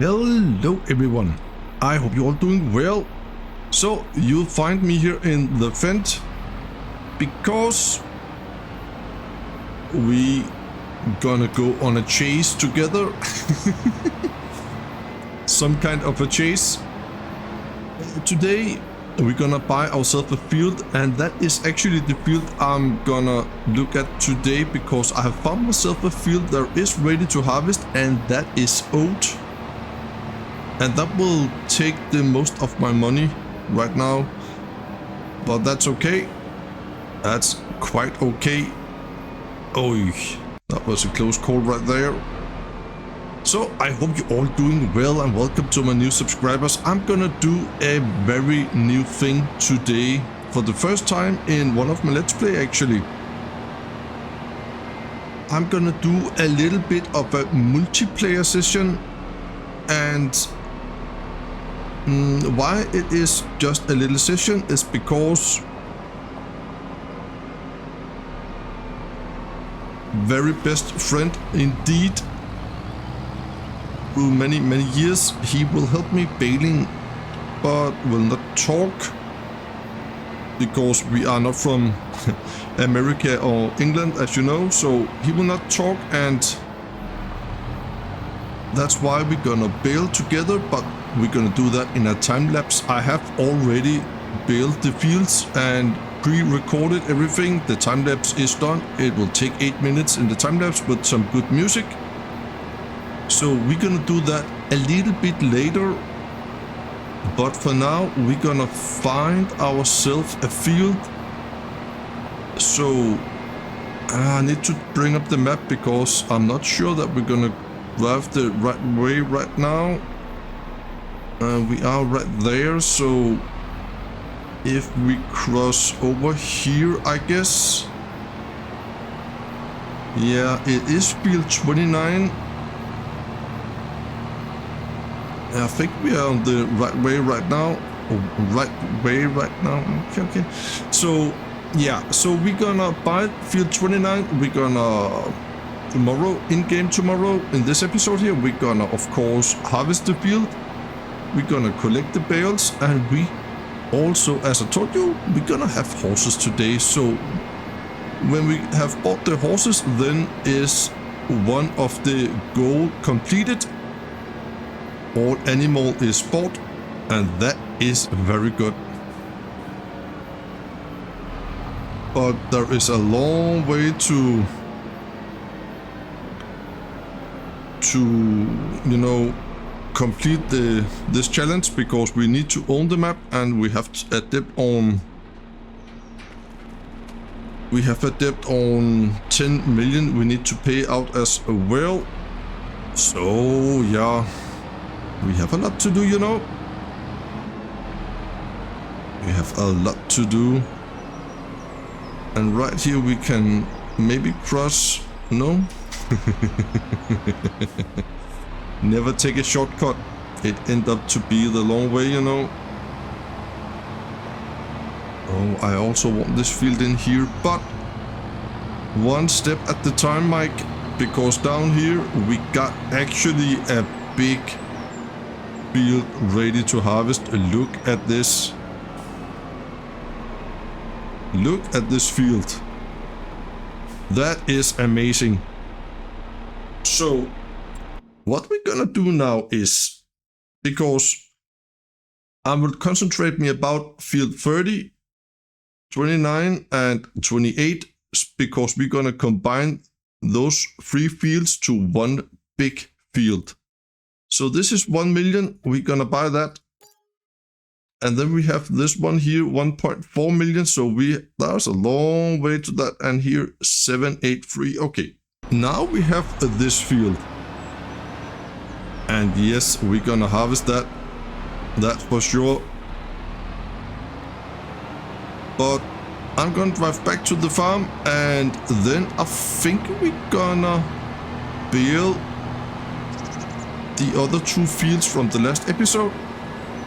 Hello everyone, I hope you're all doing well. So you'll find me here in the vent because we gonna go on a chase together. Some kind of a chase. Today we're gonna buy ourselves a field, and that is actually the field I'm gonna look at today because I have found myself a field that is ready to harvest, and that is oat. And that will take the most of my money right now, but that's okay. That's quite okay. Oh, that was a close call right there. So I hope you're all doing well and welcome to my new subscribers. I'm gonna do a very new thing today for the first time in one of my Let's Play actually. I'm gonna do a little bit of a multiplayer session, and why it is just a little session is because very best friend indeed, through many years, he will help me bailing but will not talk because we are not from America or England, as you know, so he will not talk, and that's why we're gonna bail together, but we're gonna do that in a time lapse. I have already built the fields and pre-recorded everything. The time lapse is done. It will take 8 minutes in the time lapse with some good music. So we're gonna do that a little bit later. But for now, we're gonna find ourselves a field. So I need to bring up the map because I'm not sure that we're gonna drive the right way right now. We are right there, so if we cross over here, I guess. Yeah, it is field 29. I think we are on the right way right now. Okay. So yeah, so we're gonna buy field 29. We're gonna tomorrow, in-game tomorrow, in this episode here, we're gonna of course harvest the field. We're gonna collect the bales, and we also, as I told you, we're gonna have horses today. So when we have bought the horses, then is one of the goal completed. All animal is bought, and that is very good. But there is a long way to you know, complete this challenge, because we need to own the map, and we have a debt on 10 million we need to pay out as well. So yeah, we have a lot to do, you know. We have a lot to do. And right here we can maybe cross. No. Never take a shortcut. It end up to be the long way, you know. Oh, I also want this field in here, but one step at the time, Mike, because down here we got actually a big field ready to harvest. Look at this. Look at this field. That is amazing. So what we're gonna do now is, because I will concentrate me about field 30, 29 and 28, because we're gonna combine those 3 fields to one big field. So this is 1 million, we're gonna buy that. And then we have this one here, 1.4 million. So there's a long way to that. And here 783. Okay, now we have this field. And yes, we're gonna harvest that. That's for sure. But I'm gonna drive back to the farm, and then I think we're gonna build the other 2 fields from the last episode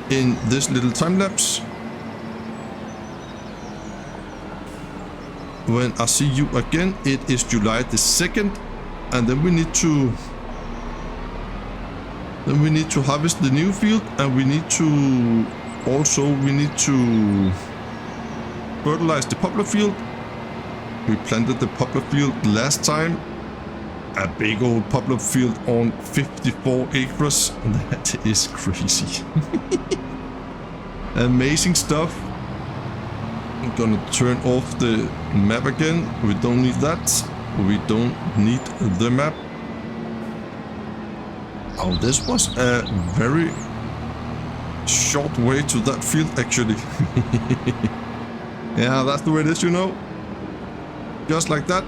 in this little time lapse. When I see you again, it is July the 2nd, and then we need to Then we need to harvest the new field, and we need to fertilize the poplar field. We planted the poplar field last time. A big old poplar field on 54 acres. That is crazy. Amazing stuff. I'm gonna turn off the map again. We don't need that. We don't need the map. Oh, this was a very short way to that field, actually. Yeah, that's the way it is, you know. Just like that.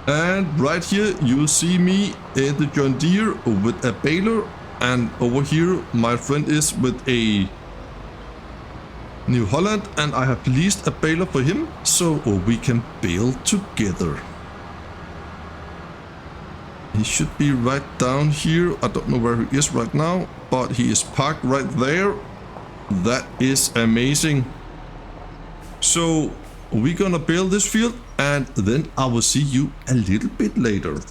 And right here you see me in the John Deere with a baler, and over here my friend is with a New Holland, and I have leased a baler for him so we can bale together. He should be right down here. I don't know where he is right now, but he is parked right there. That is amazing. So we're gonna build this field, and then I will see you a little bit later.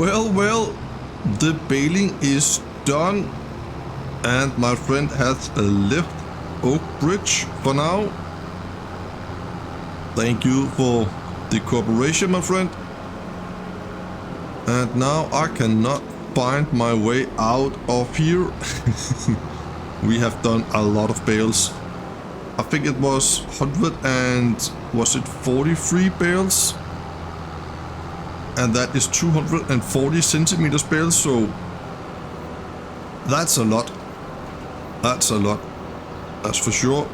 Well, the baling is done, and my friend has left Oak Bridge for now. Thank you for the cooperation, my friend. And now I cannot find my way out of here. We have done a lot of bales. I think it was 100 and was it 43 bales? And that is 240 centimeters bales, so that's a lot. That's a lot. That's for sure.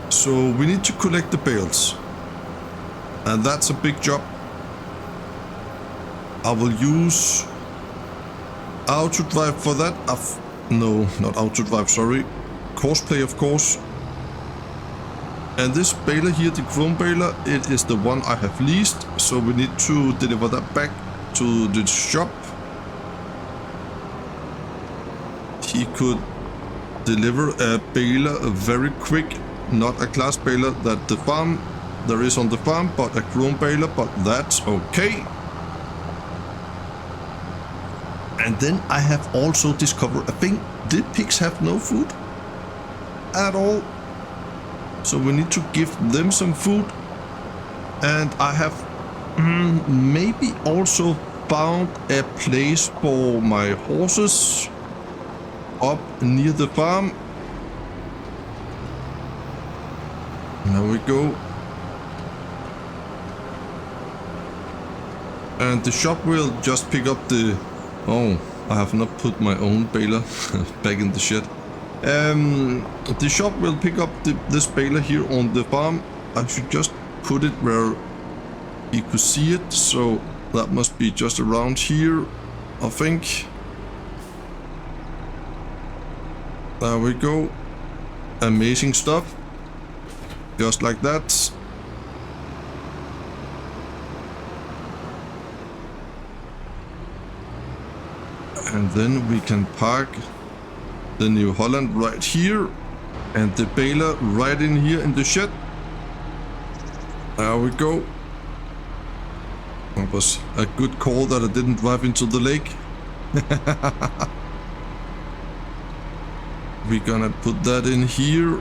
So we need to collect the bales. And that's a big job. I will use AutoDrive for that. No, not AutoDrive, sorry. Courseplay, of course. And this baler here, the chrome baler, it is the one I have leased. So we need to deliver that back to the shop. He could deliver a baler very quick. Not a glass baler that the farm there is on the farm, but a chrome baler, but that's okay. And then I have also discovered a thing. The pigs have no food at all. So we need to give them some food. And I have maybe also found a place for my horses up near the farm. There we go. And the shop will just pick up the... Oh, I have not put my own baler back in the shed. The shop will pick up this baler here on the farm. I should just put it where you could see it. So that must be just around here, I think. There we go. Amazing stuff. Just like that. And then we can park the New Holland right here and the baler right in here in the shed. There we go. That was a good call that I didn't drive into the lake. We're gonna put that in here.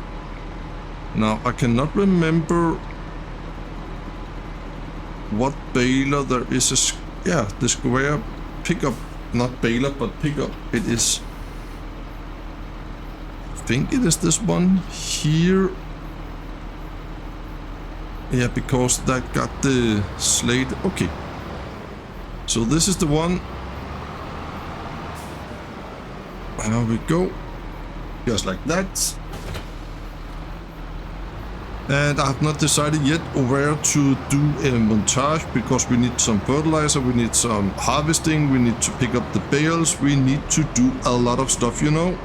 Now I cannot remember what baler there is. Yeah, the square pickup. Not baler, but pickup. It is. I think it is this one here. Yeah, because that got the slate. Okay. So this is the one. There we go. Just like that. And I have not decided yet where to do a montage, because we need some fertilizer, we need some harvesting, we need to pick up the bales, we need to do a lot of stuff, you know.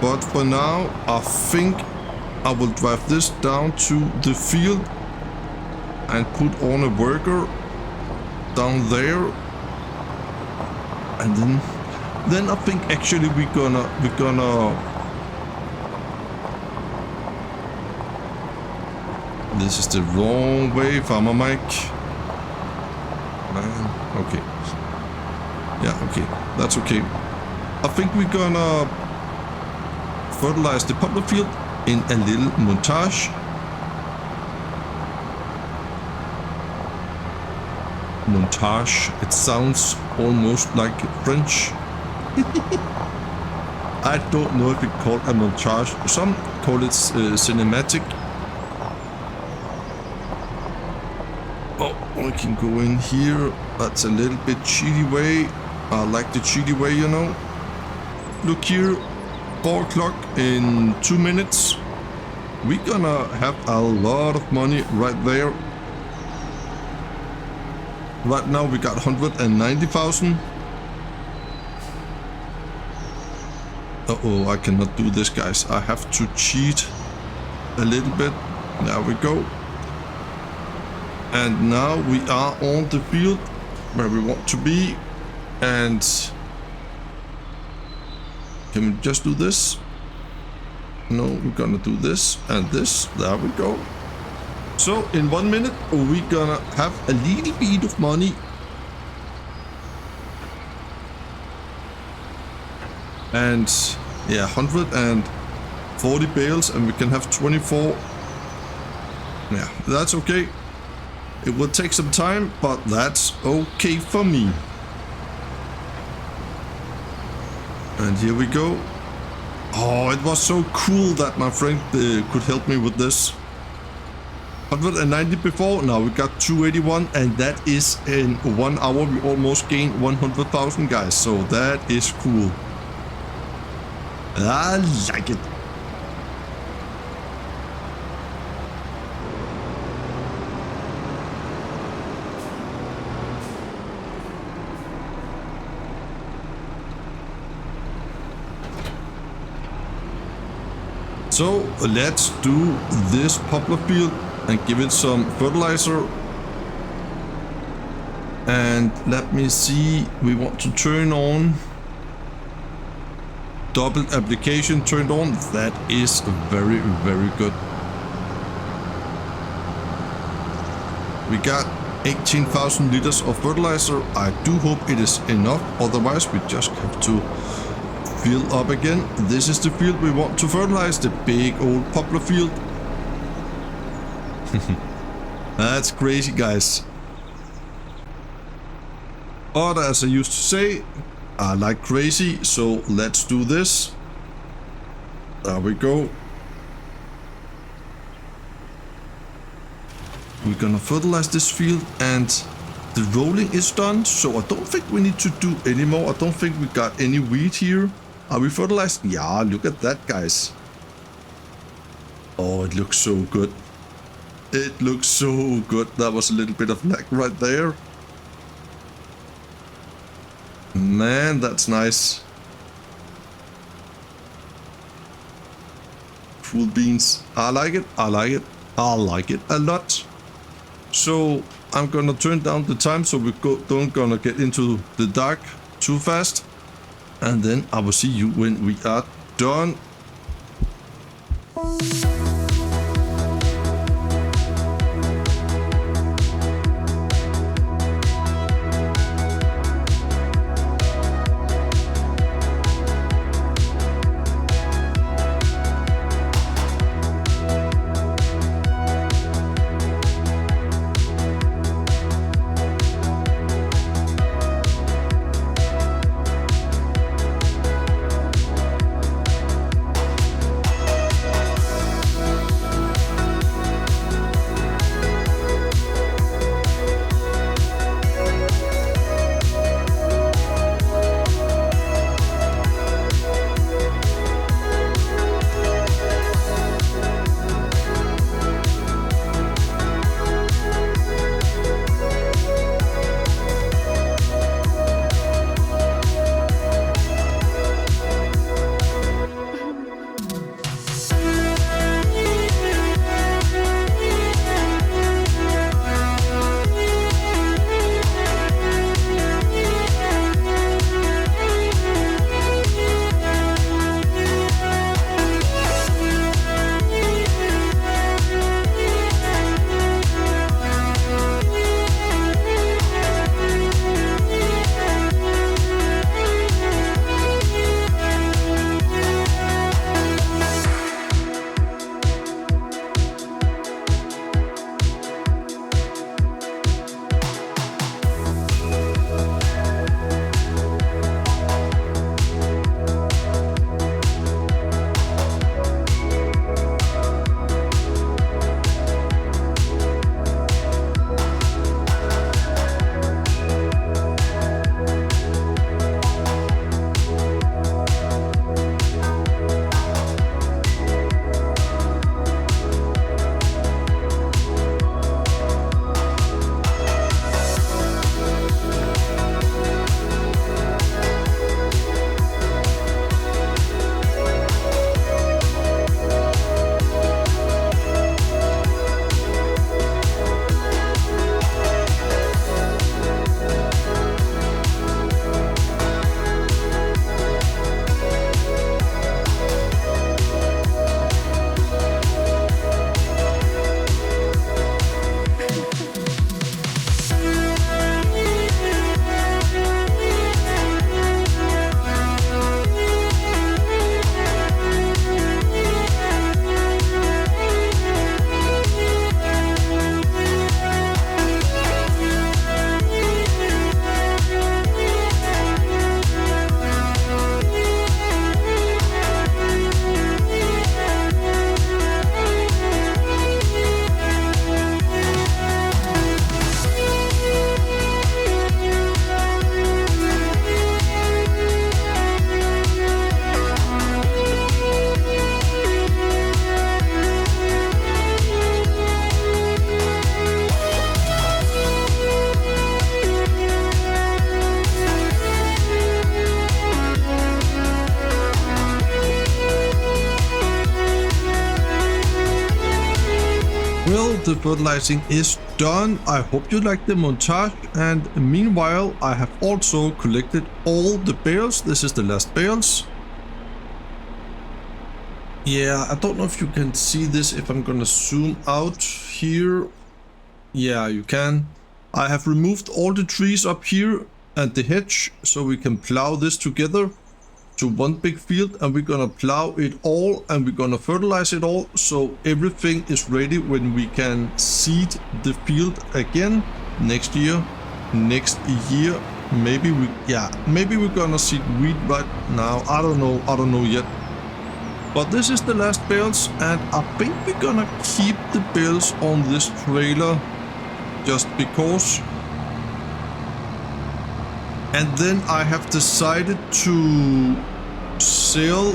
But for now, I think I will drive this down to the field and put on a worker down there. And then I think actually we're gonna this is the wrong way, Farmer Mike. Okay. Yeah, okay. That's okay. I think we're gonna fertilize the poplar field in a little montage. Montage. It sounds almost like French. I don't know if it's called a montage. Some call it cinematic. Oh, we can go in here. That's a little bit cheaty way. I like the cheaty way, you know. Look here, 4 o'clock in 2 minutes. We're gonna have a lot of money right there. Right now we got 190,000. Uh-oh, I cannot do this, guys. I have to cheat a little bit. There we go. And now we are on the field where we want to be. And can we just do this? No, we're gonna do this and this. There we go. So in 1 minute, we're gonna have a little bit of money. And yeah, 140 bales, and we can have 24. Yeah, that's okay. It will take some time, but that's okay for me. And here we go. Oh, it was so cool that my friend could help me with this. 190 before, now we got 281, and that is in 1 hour we almost gained 100,000, guys. So that is cool. I like it. So let's do this poplar field and give it some fertilizer. And let me see, we want to turn on double application turned on. That is very, very good. We got 18,000 liters of fertilizer. I do hope it is enough, otherwise we just have to fill up again. This is the field we want to fertilize, the big old poplar field. That's crazy, guys. But as I used to say, I like crazy, so let's do this. There we go. We're gonna fertilize this field, and the rolling is done, so I don't think we need to do any more. I don't think we got any wheat here. Are we fertilized? Yeah, look at that, guys. Oh, it looks so good. It looks so good. That was a little bit of lag right there. Man, that's nice. Full beans. I like it. I like it. I like it a lot. So I'm gonna turn down the time so we don't gonna get into the dark too fast. And then I will see you when we are done. the fertilizing is done. I hope you like the montage, and meanwhile I have also collected all the bales. This is the last bales. Yeah, I don't know if you can see this, if I'm gonna zoom out here. Yeah, you can. I have removed all the trees up here and the hedge, so we can plow this together to one big field, and we're gonna plow it all and we're gonna fertilize it all, so everything is ready when we can seed the field again next year. Maybe we're gonna seed wheat right now. I don't know yet. But this is the last bales, and I think we're gonna keep the bales on this trailer just because. And then I have decided to sell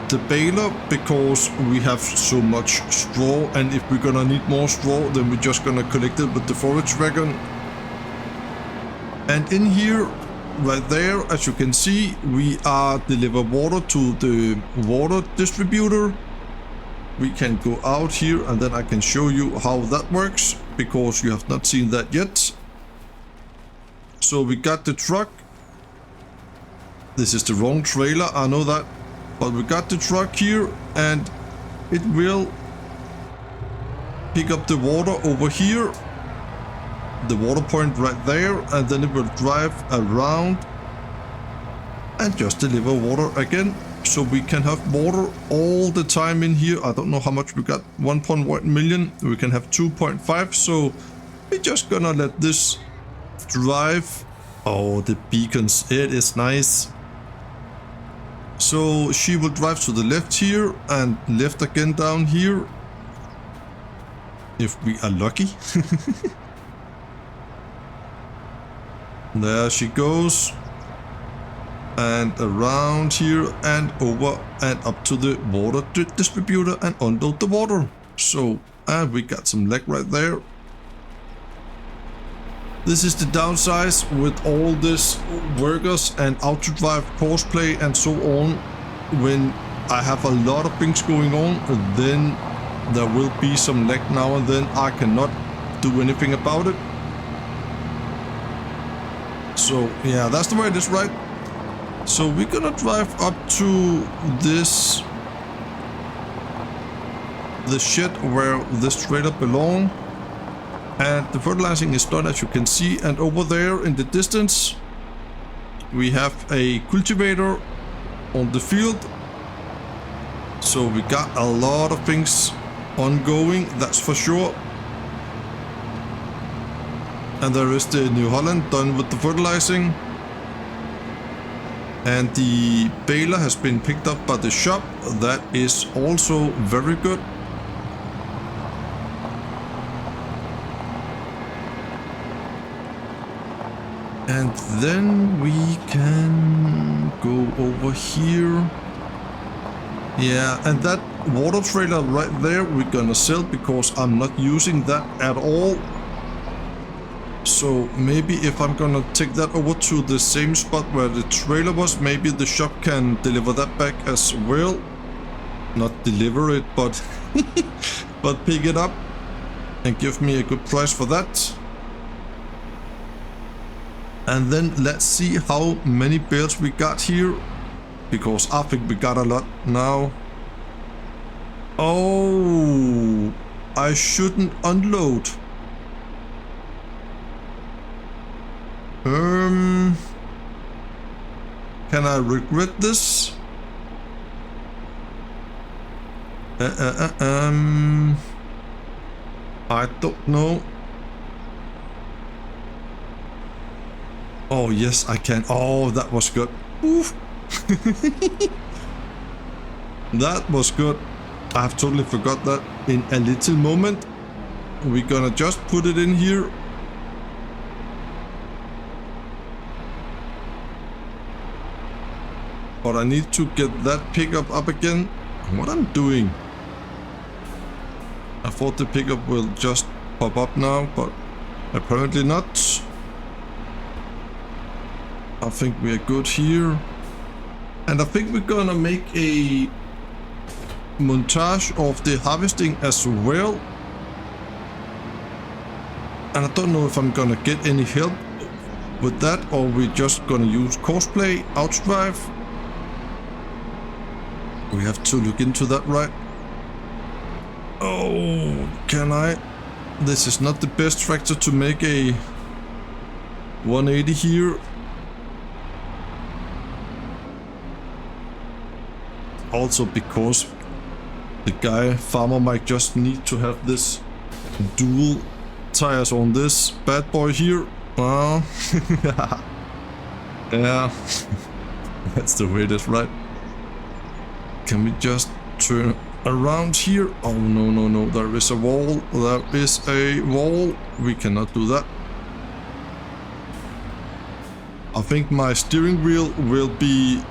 the baler because we have so much straw, and if we're gonna need more straw, then we're just gonna collect it with the forage wagon. And in here, right there, as you can see, we are deliver water to the water distributor. We can go out here and then I can show you how that works, because you have not seen that yet. So we got the truck. This is the wrong trailer, I know that. But we got the truck here, and it will pick up the water over here. The water point right there, and then it will drive around and just deliver water again. So we can have water all the time in here. I don't know how much we got, 1.1 million. We can have 2.5, so we're just gonna let this drive. Oh, the beacons, it is nice. So she will drive to the left here and left again down here, if we are lucky. There she goes, and around here and over and up to the water distributor and unload the water. So, and we got some lag right there. This is the downsize with all this workers and auto drive cosplay and so on. When I have a lot of things going on, then there will be some lag now and then. I cannot do anything about it. So yeah, that's the way it is, right? So we're gonna drive up to this, the shed where this trailer belongs. And the fertilizing is done, as you can see, and over there in the distance we have a cultivator on the field. So we got a lot of things ongoing, that's for sure. And there is the New Holland done with the fertilizing. And the baler has been picked up by the shop, that is also very good. And then we can go over here. Yeah, and that water trailer right there we're gonna sell, because I'm not using that at all. So maybe if I'm gonna take that over to the same spot where the trailer was, maybe the shop can deliver that back as well. Not deliver it, but but pick it up and give me a good price for that. And then let's see how many bales we got here, because I think we got a lot now. Oh, I shouldn't unload. Can I regret this? I don't know. Oh yes, I can. Oh, that was good. Oof. That was good. I have totally forgot that. In a little moment, we're gonna just put it in here. But I need to get that pickup up again. What I'm doing? I thought the pickup will just pop up now, but apparently not. I think we are good here. And I think we're gonna make a montage of the harvesting as well. And I don't know if I'm gonna get any help with that, or we're just gonna use Courseplay, Outdrive. We have to look into that, right? Oh, can I? This is not the best tractor to make a 180 here. Also because the guy, farmer, might just need to have this dual tires on this bad boy here. Oh, yeah, that's the way it is, right? Can we just turn around here? Oh, no, no, no, there is a wall. There is a wall. We cannot do that. I think my steering wheel will be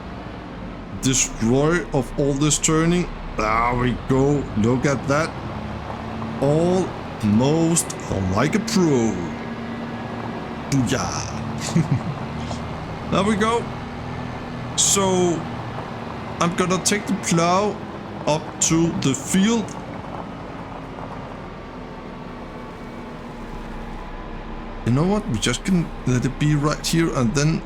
destroyed of all this turning. There we go. Look at that. Almost like a pro. Yeah. There we go. So I'm gonna take the plow up to the field. You know what? We just can let it be right here, and then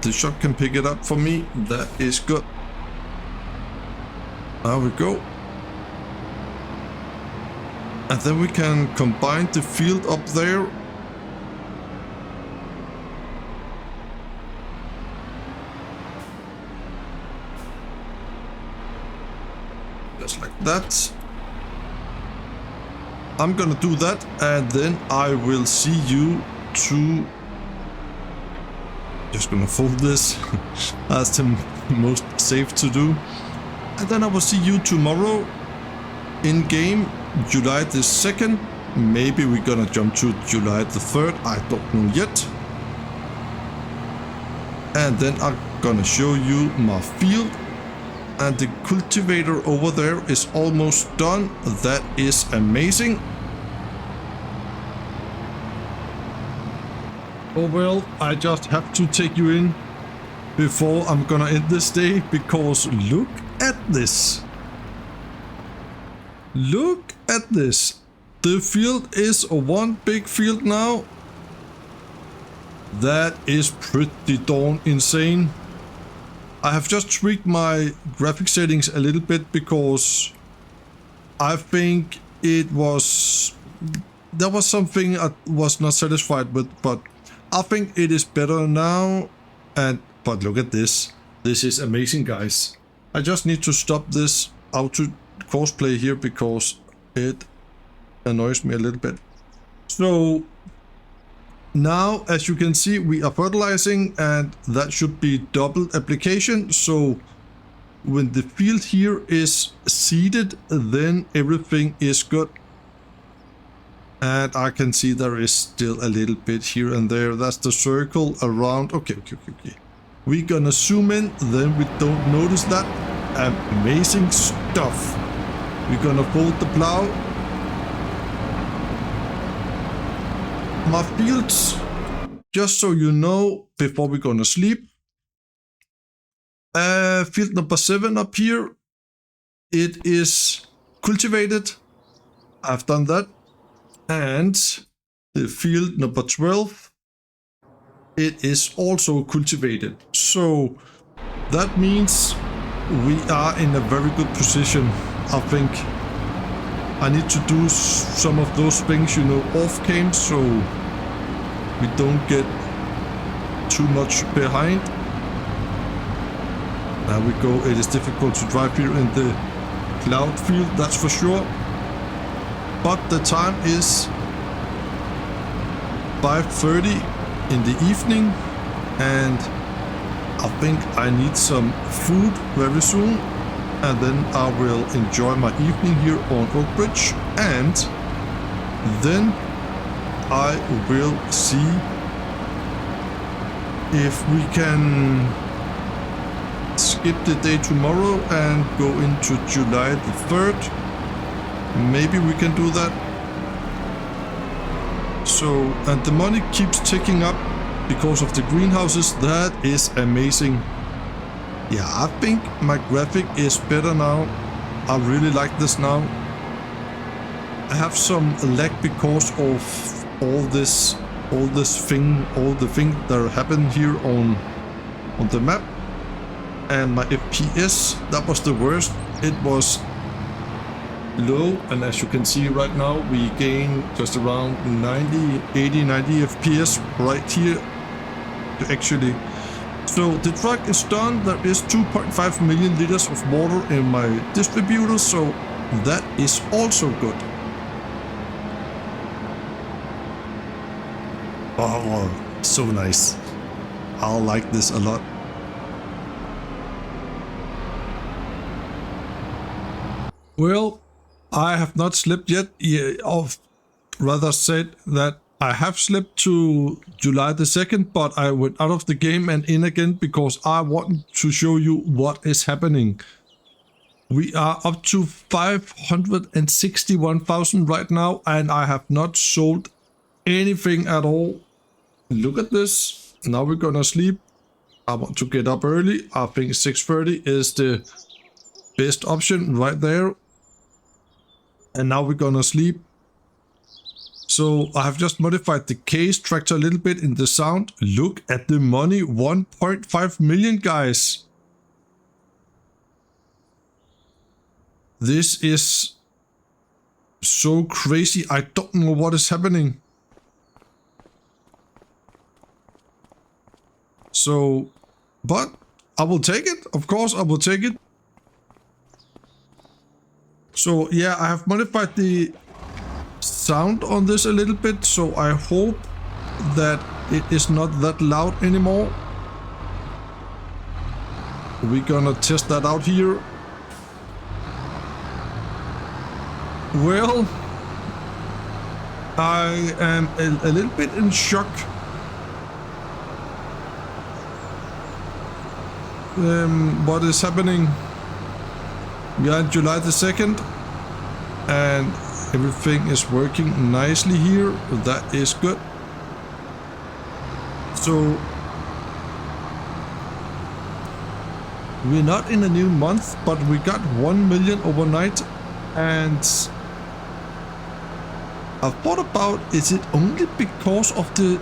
the shot can pick it up for me. That is good. There we go. And then we can combine the field up there. Just like that. I'm gonna do that, and then I will see you to... Just gonna fold this. That's the most safe to do. And then I will see you tomorrow in game, July the 2nd. Maybe we're gonna jump to July the 3rd. I don't know yet. And then I'm gonna show you my field. And the cultivator over there is almost done. That is amazing. Oh well, I just have to take you in before I'm gonna end this day, because look at this. Look at this. The field is one big field now. That is pretty darn insane. I have just tweaked my graphic settings a little bit, because I think there was something I was not satisfied with, but I think it is better now. But look at this. This is amazing, guys. I just need to stop this auto crossplay here because it annoys me a little bit. So now, as you can see, we are fertilizing, and that should be double application. So when the field here is seeded, then everything is good. And I can see there is still a little bit here and there. That's the circle around. Okay. We're gonna zoom in, then we don't notice that. Amazing stuff. We're gonna fold the plow. My fields, just so you know, before we're gonna sleep. Field number 7 up here. It is cultivated. I've done that. And the field number 12, it is also cultivated. So that means we are in a very good position. I think I need to do some of those things, off cam, so we don't get too much behind. There we go. It is difficult to drive here in the cloud field, that's for sure. But the time is 5:30 in the evening, and I think I need some food very soon, and then I will enjoy my evening here on Oak Bridge, and then I will see if we can skip the day tomorrow and go into July the 3rd. Maybe we can do that. So, and the money keeps ticking up because of the greenhouses. That is amazing. Yeah, I think my graphic is better now. I really like this now. I have some lag because of all the thing that happened here on the map, and my FPS, that was the worst. It was low, and as you can see right now, we gain just around 90 FPS right here to actually. So the truck is done. There is 2.5 million liters of water in my distributor, so that is also good. Oh, so nice. I like this a lot. Well, I have not slept yet. Or rather said that I have slept to July the 2nd, but I went out of the game and in again because I want to show you what is happening. We are up to 561,000 right now, and I have not sold anything at all. Look at this. Now we're gonna sleep. I want to get up early. I think 6:30 is the best option right there. And now we're gonna sleep. So I have just modified the case tractor a little bit in the sound. Look at the money, 1.5 million, guys. This is so crazy. I don't know what is happening. So, but I will take it. Of course, I will take it. So yeah, I have modified the sound on this a little bit, so I hope that it is not that loud anymore. We're gonna test that out here. Well, I am a little bit in shock. What is happening? We are on July the 2nd and everything is working nicely here. That is good. So we're not in a new month, but we got 1 million overnight, and I thought about, is it only because of the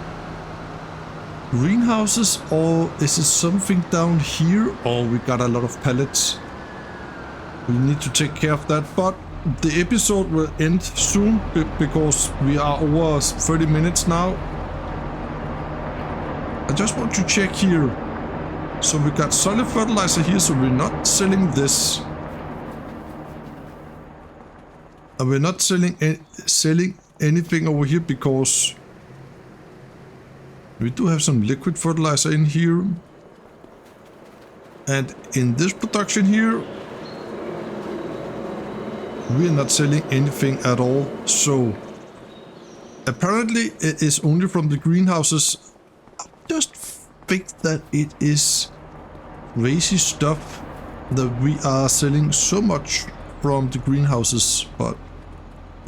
greenhouses, or is it something down here? Oh, we got a lot of pallets. We need to take care of that, but the episode will end soon because we are over 30 minutes now. I just want to check here. So we got solid fertilizer here, so we're not selling this. And we're not selling anything over here because we do have some liquid fertilizer in here. And in this production here, we're not selling anything at all. So apparently it is only from the greenhouses. I just think that it is crazy stuff that we are selling so much from the greenhouses, but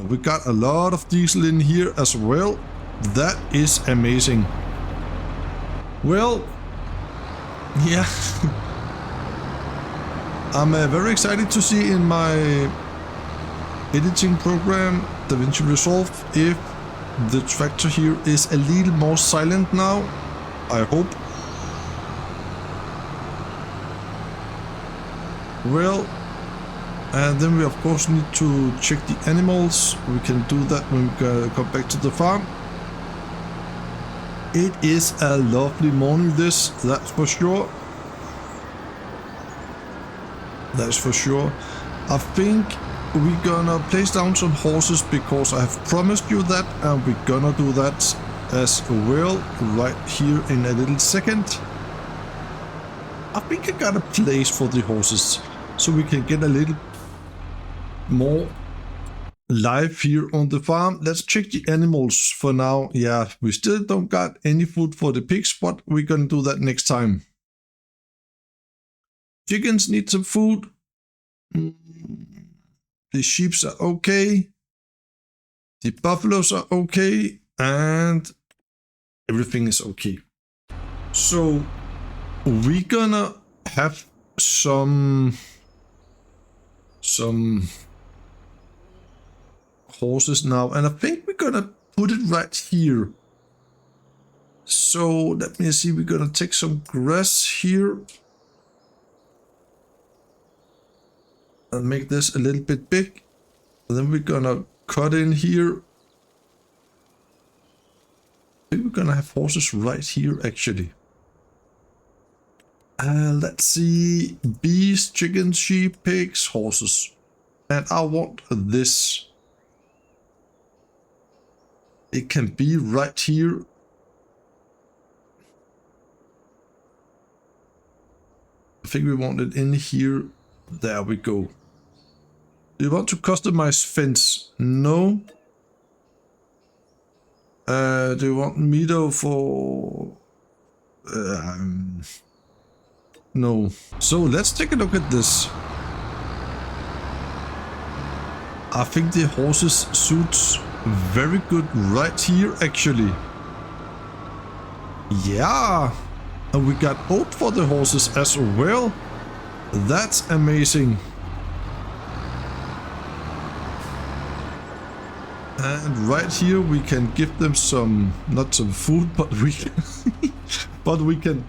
we got a lot of diesel in here as well. That is amazing. Well, yeah. I'm very excited to see in my editing program, DaVinci Resolve, if the tractor here is a little more silent now. I hope. Well, and then we of course need to check the animals. We can do that when we come back to the farm. It is a lovely morning, this, that's for sure. That's for sure. I think we're gonna place down some horses because I have promised you that, and we're gonna do that as well right here in a little second. I think I got a place for the horses so we can get a little more live here on the farm. Let's check the animals for now. Yeah, we still don't got any food for the pigs, but we're gonna do that next time. Chickens need some food. The sheep are okay. The buffaloes are okay. And everything is okay. So we're gonna have some some horses now, and I think we're gonna put it right here. So let me see, we're gonna take some grass here and make this a little bit big. And then we're gonna cut in here. I think we're gonna have horses right here actually. Let's see, bees, chickens, sheep, pigs, horses. And I want this. It can be right here. I think we want it in here. There we go. Do you want to customize fence? No. Do you want meadow for... no. So let's take a look at this. I think the horses suits very good right here actually. Yeah. And we got oat for the horses as well. That's amazing. And right here we can give them some, not some food, but we can, but we can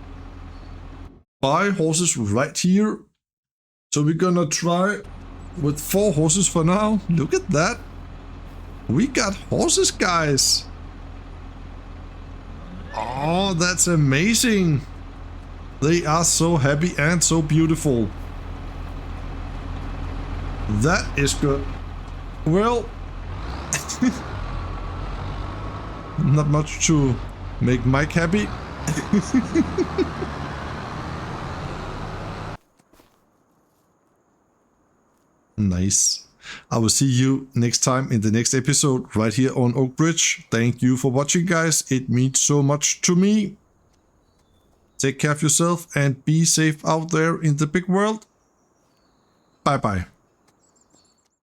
buy horses right here. So we're gonna try with 4 horses for now. Look at that. We got horses, guys. Oh, that's amazing. They are so happy and so beautiful. That is good. Well, not much to make Mike happy. Nice. I will see you next time in the next episode right here on Oak Bridge. Thank you for watching, guys. It means so much to me. Take care of yourself and be safe out there in the big world. Bye bye.